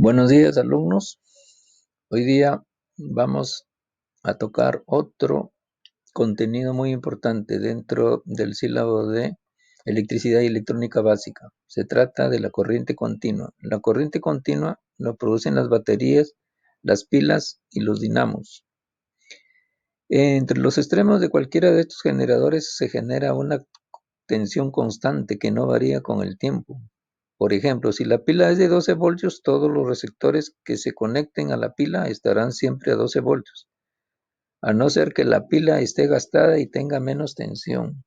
Buenos días, alumnos. Hoy día vamos a tocar otro contenido muy importante dentro del sílabo de electricidad y electrónica básica. Se trata de la corriente continua. La corriente continua lo producen las baterías, las pilas y los dinamos. Entre los extremos de cualquiera de estos generadores se genera una tensión constante que no varía con el tiempo. Por ejemplo, si la pila es de 12 voltios, todos los receptores que se conecten a la pila estarán siempre a 12 voltios, a no ser que la pila esté gastada y tenga menos tensión.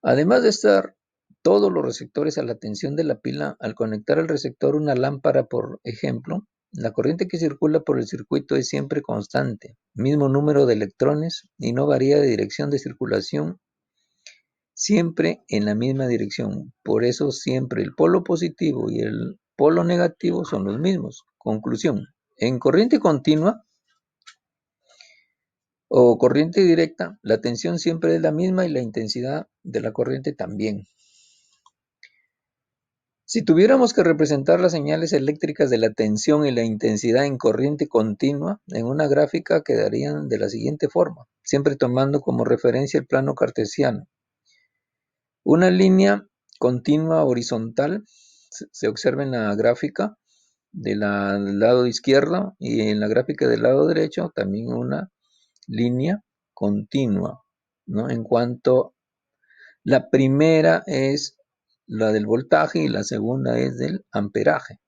Además de estar todos los receptores a la tensión de la pila, al conectar al receptor una lámpara, por ejemplo, la corriente que circula por el circuito es siempre constante, mismo número de electrones y no varía de dirección de circulación, siempre en la misma dirección. Por eso siempre el polo positivo y el polo negativo son los mismos. Conclusión: en corriente continua o corriente directa, la tensión siempre es la misma y la intensidad de la corriente también. Si tuviéramos que representar las señales eléctricas de la tensión y la intensidad en corriente continua, en una gráfica quedarían de la siguiente forma, siempre tomando como referencia el plano cartesiano. Una línea continua horizontal se observa en la gráfica del lado izquierdo y en la gráfica del lado derecho también una línea continua, ¿no? En cuanto la primera es la del voltaje y la segunda es del amperaje,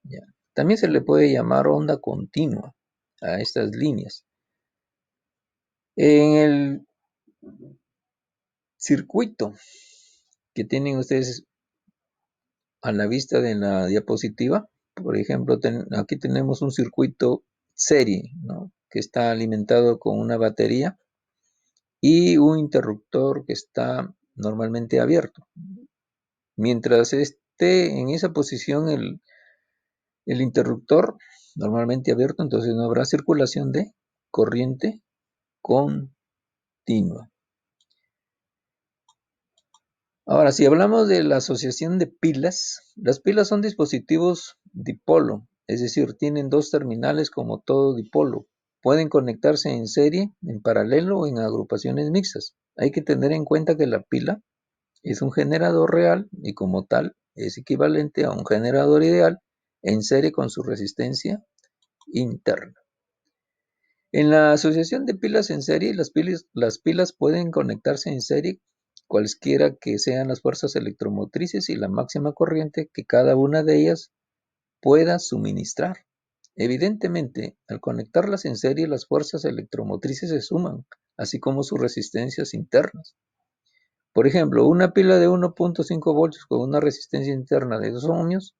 ¿ya? También se le puede llamar onda continua a estas líneas. En el circuito que tienen ustedes a la vista de la diapositiva, por ejemplo, aquí tenemos un circuito serie, ¿no?, que está alimentado con una batería y un interruptor que está normalmente abierto. Mientras esté en esa posición el interruptor normalmente abierto, entonces no habrá circulación de corriente continua. Ahora, si hablamos de la asociación de pilas, las pilas son dispositivos dipolo, es decir, tienen dos terminales como todo dipolo. Pueden conectarse en serie, en paralelo o en agrupaciones mixtas. Hay que tener en cuenta que la pila es un generador real y como tal es equivalente a un generador ideal en serie con su resistencia interna. En la asociación de pilas en serie, las pilas pueden conectarse en serie cualesquiera que sean las fuerzas electromotrices y la máxima corriente que cada una de ellas pueda suministrar. Evidentemente, al conectarlas en serie, las fuerzas electromotrices se suman, así como sus resistencias internas. Por ejemplo, una pila de 1.5 voltios con una resistencia interna de 2 ohmios,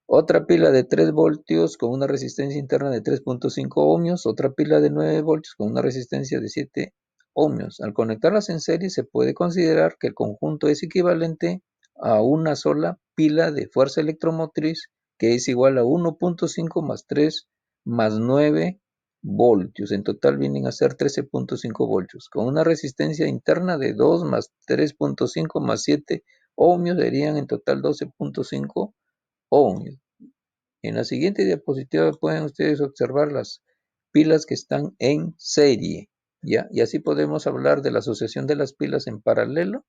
otra pila de 3 voltios con una resistencia interna de 3.5 ohmios, otra pila de 9 voltios con una resistencia de 7 ohmios. Al conectarlas en serie se puede considerar que el conjunto es equivalente a una sola pila de fuerza electromotriz que es igual a 1.5 más 3 más 9 voltios. En total vienen a ser 13.5 voltios. Con una resistencia interna de 2 más 3.5 más 7 ohmios serían en total 12.5 ohmios. En la siguiente diapositiva pueden ustedes observar las pilas que están en serie, ¿ya? Y así podemos hablar de la asociación de las pilas en paralelo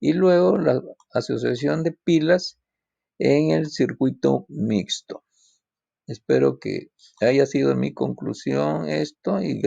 y luego la asociación de pilas en el circuito mixto. Espero que haya sido mi conclusión esto y